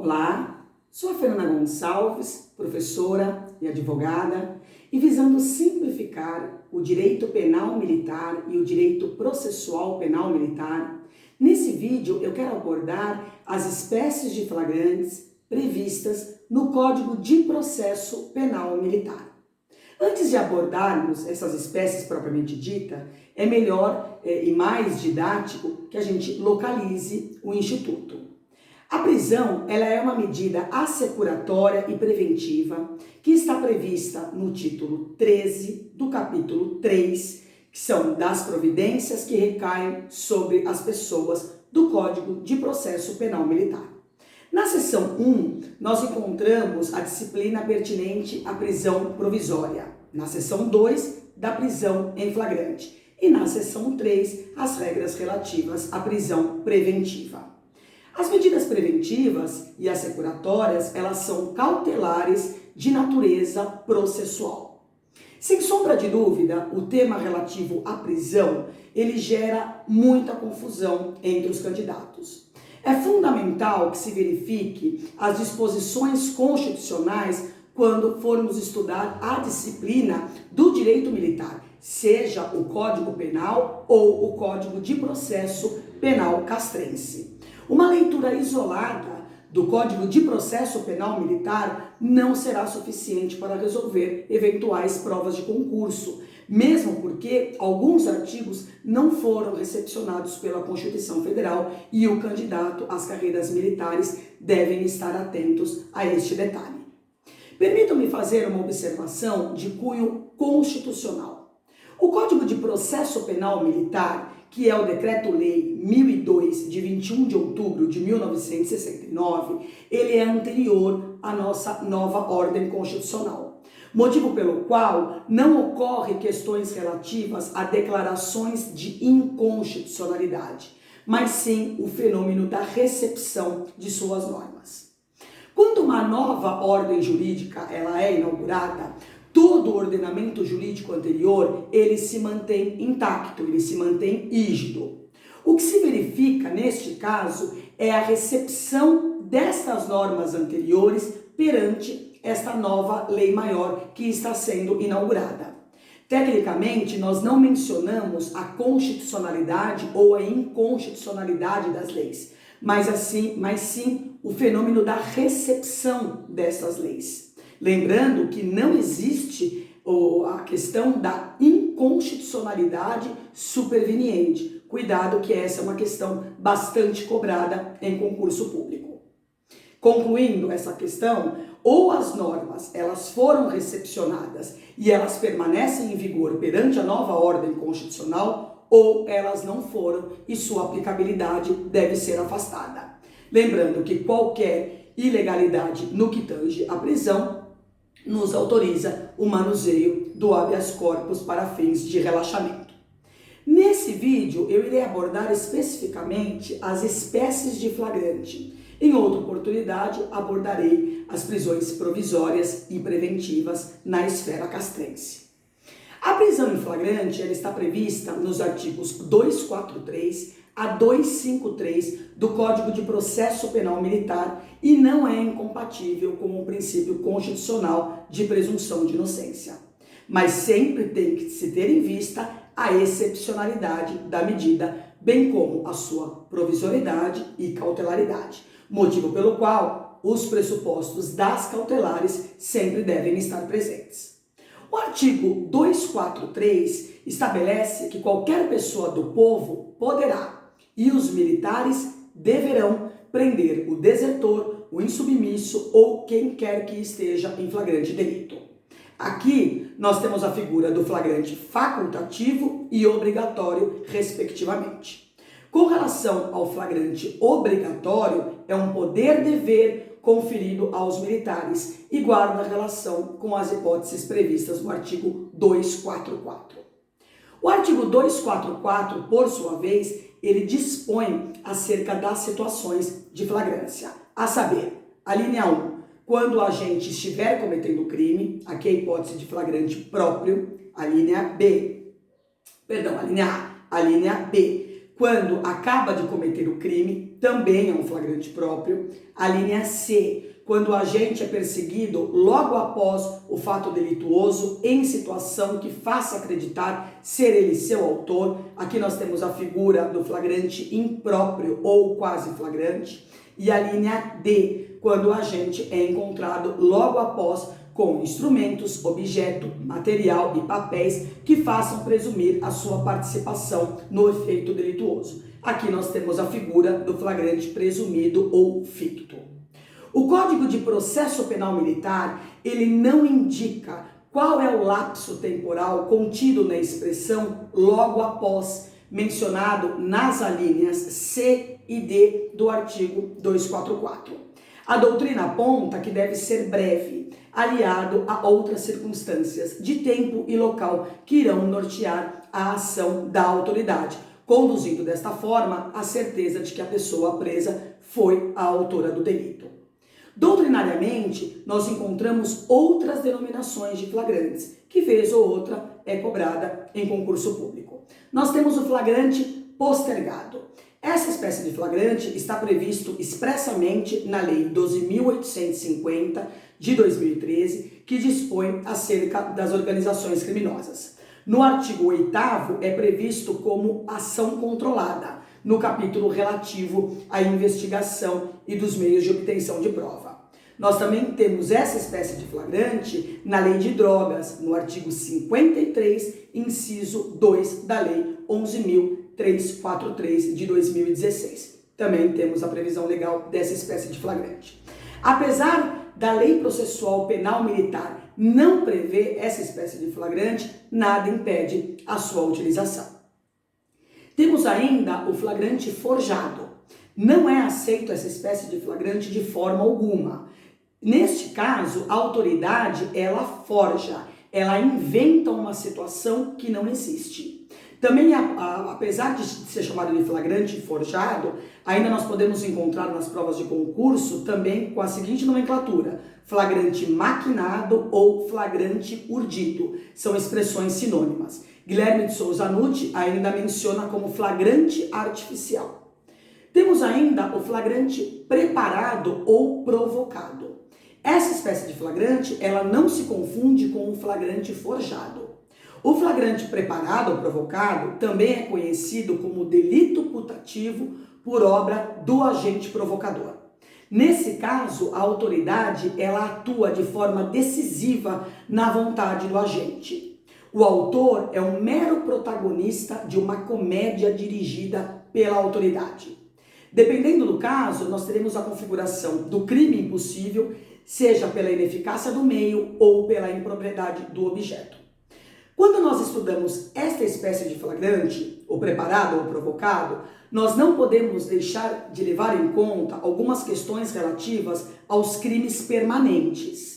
Olá, sou a Fernanda Gonçalves, professora e advogada, e visando simplificar o direito penal militar e o direito processual penal militar, nesse vídeo eu quero abordar as espécies de flagrantes previstas no Código de Processo Penal Militar. Antes de abordarmos essas espécies propriamente dita, é melhor e mais didático que a gente localize o Instituto. A prisão ela é uma medida assecuratória e preventiva que está prevista no título 13 do capítulo 3, que são das providências que recaem sobre as pessoas do Código de Processo Penal Militar. Na seção 1, nós encontramos a disciplina pertinente à prisão provisória. Na seção 2, da prisão em flagrante. E na seção 3, as regras relativas à prisão preventiva. As medidas preventivas e assecuratórias, elas são cautelares de natureza processual. Sem sombra de dúvida, o tema relativo à prisão, ele gera muita confusão entre os candidatos. É fundamental que se verifique as disposições constitucionais quando formos estudar a disciplina do direito militar, seja o Código Penal ou o Código de Processo Penal castrense. Uma leitura isolada do Código de Processo Penal Militar não será suficiente para resolver eventuais provas de concurso, mesmo porque alguns artigos não foram recepcionados pela Constituição Federal e o candidato às carreiras militares devem estar atentos a este detalhe. Permitam-me fazer uma observação de cunho constitucional. O Código de Processo Penal Militar, que é o Decreto-Lei 1002, de 21 de outubro de 1969, ele é anterior à nossa nova ordem constitucional. Motivo pelo qual não ocorre questões relativas a declarações de inconstitucionalidade, mas sim o fenômeno da recepção de suas normas. Quando uma nova ordem jurídica ela é inaugurada, todo o ordenamento jurídico anterior, ele se mantém intacto, ele se mantém rígido. O que se verifica neste caso é a recepção destas normas anteriores perante esta nova lei maior que está sendo inaugurada. Tecnicamente, nós não mencionamos a constitucionalidade ou a inconstitucionalidade das leis, mas sim o fenômeno da recepção dessas leis. Lembrando que não existe a questão da inconstitucionalidade superveniente. Cuidado que essa é uma questão bastante cobrada em concurso público. Concluindo essa questão, ou as normas elas foram recepcionadas e elas permanecem em vigor perante a nova ordem constitucional, ou elas não foram e sua aplicabilidade deve ser afastada. Lembrando que qualquer ilegalidade no que tange à prisão nos autoriza o manuseio do habeas corpus para fins de relaxamento. Nesse vídeo eu irei abordar especificamente as espécies de flagrante. Em outra oportunidade abordarei as prisões provisórias e preventivas na esfera castrense. A prisão em flagrante ela está prevista nos artigos 243 a 253 do Código de Processo Penal Militar e não é incompatível com o princípio constitucional de presunção de inocência. Mas sempre tem que se ter em vista a excepcionalidade da medida, bem como a sua provisoriedade e cautelaridade, motivo pelo qual os pressupostos das cautelares sempre devem estar presentes. O artigo 243 estabelece que qualquer pessoa do povo poderá e os militares deverão prender o desertor, o insubmisso ou quem quer que esteja em flagrante delito. Aqui nós temos a figura do flagrante facultativo e obrigatório, respectivamente. Com relação ao flagrante obrigatório, é um poder-dever conferido aos militares e guarda relação com as hipóteses previstas no artigo 244. O artigo 244, por sua vez, ele dispõe acerca das situações de flagrância, a saber, a linha 1, quando o agente estiver cometendo crime, aqui é a hipótese de flagrante próprio, a linha A, a linha B, quando acaba de cometer o crime, também é um flagrante próprio. A linha C, quando o agente é perseguido logo após o fato delituoso em situação que faça acreditar ser ele seu autor. Aqui nós temos a figura do flagrante impróprio ou quase flagrante. E a linha D, quando o agente é encontrado logo após com instrumentos, objeto, material e papéis que façam presumir a sua participação no efeito delituoso. Aqui nós temos a figura do flagrante presumido ou ficto. O Código de Processo Penal Militar, ele não indica qual é o lapso temporal contido na expressão logo após, mencionado nas alíneas C e D do artigo 244. A doutrina aponta que deve ser breve, aliado a outras circunstâncias de tempo e local que irão nortear a ação da autoridade, conduzindo desta forma a certeza de que a pessoa presa foi a autora do delito. Doutrinariamente, nós encontramos outras denominações de flagrantes, que vez ou outra é cobrada em concurso público. Nós temos o flagrante postergado. Essa espécie de flagrante está previsto expressamente na Lei 12.850 de 2013, que dispõe acerca das organizações criminosas. No artigo 8º é previsto como ação controlada, no capítulo relativo à investigação e dos meios de obtenção de prova. Nós também temos essa espécie de flagrante na Lei de Drogas, no artigo 53, inciso 2 da Lei 11.343 de 2016. Também temos a previsão legal dessa espécie de flagrante. Apesar da Lei Processual Penal Militar não prever essa espécie de flagrante, nada impede a sua utilização. Temos ainda o flagrante forjado. Não é aceito essa espécie de flagrante de forma alguma. Neste caso, a autoridade, ela forja, ela inventa uma situação que não existe. Também, apesar de ser chamado de flagrante forjado, ainda nós podemos encontrar nas provas de concurso também com a seguinte nomenclatura: flagrante maquinado ou flagrante urdido. São expressões sinônimas. Guilherme de Souza Nutti ainda menciona como flagrante artificial. Temos ainda o flagrante preparado ou provocado. Essa espécie de flagrante, ela não se confunde com o flagrante forjado. O flagrante preparado ou provocado também é conhecido como delito putativo por obra do agente provocador. Nesse caso, a autoridade, ela atua de forma decisiva na vontade do agente. O autor é um mero protagonista de uma comédia dirigida pela autoridade. Dependendo do caso, nós teremos a configuração do crime impossível, seja pela ineficácia do meio ou pela impropriedade do objeto. Quando nós estudamos esta espécie de flagrante, ou preparado ou provocado, nós não podemos deixar de levar em conta algumas questões relativas aos crimes permanentes.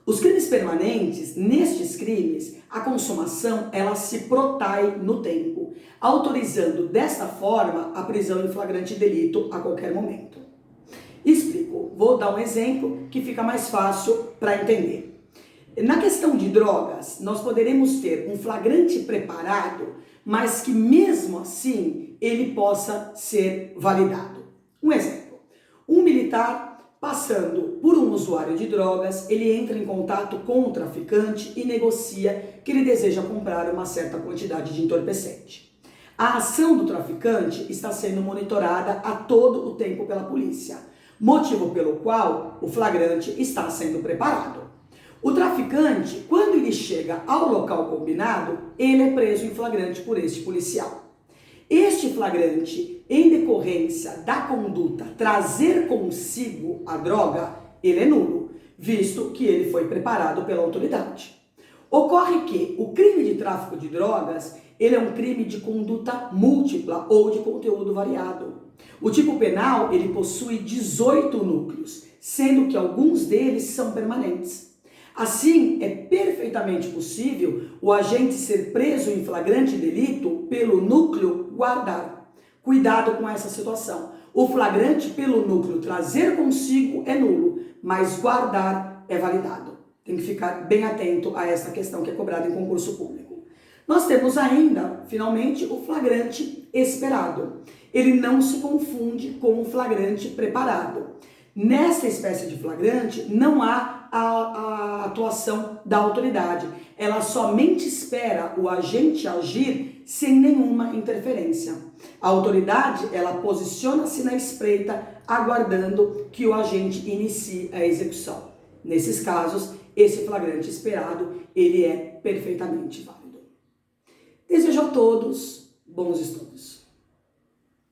Os crimes permanentes, nestes crimes, a consumação ela se protrai no tempo, autorizando desta forma a prisão em flagrante delito a qualquer momento. Explico, vou dar um exemplo que fica mais fácil para entender. Na questão de drogas, nós poderemos ter um flagrante preparado, mas que mesmo assim ele possa ser validado. Um exemplo, um militar passando por um usuário de drogas, ele entra em contato com o traficante e negocia que ele deseja comprar uma certa quantidade de entorpecente. A ação do traficante está sendo monitorada a todo o tempo pela polícia, motivo pelo qual o flagrante está sendo preparado. O traficante, quando ele chega ao local combinado, ele é preso em flagrante por este policial. Este flagrante, em decorrência da conduta trazer consigo a droga, ele é nulo, visto que ele foi preparado pela autoridade. Ocorre que o crime de tráfico de drogas, ele é um crime de conduta múltipla ou de conteúdo variado. O tipo penal, ele possui 18 núcleos, sendo que alguns deles são permanentes. Assim, é perfeitamente possível o agente ser preso em flagrante delito pelo núcleo guardar. Cuidado com essa situação. O flagrante pelo núcleo trazer consigo é nulo, mas guardar é validado. Tem que ficar bem atento a essa questão que é cobrada em concurso público. Nós temos ainda, finalmente, o flagrante esperado. Ele não se confunde com o flagrante preparado. Nessa espécie de flagrante, não há a atuação da autoridade. Ela somente espera o agente agir sem nenhuma interferência. A autoridade, ela posiciona-se na espreita, aguardando que o agente inicie a execução. Nesses casos, esse flagrante esperado, ele é perfeitamente válido. Desejo a todos bons estudos.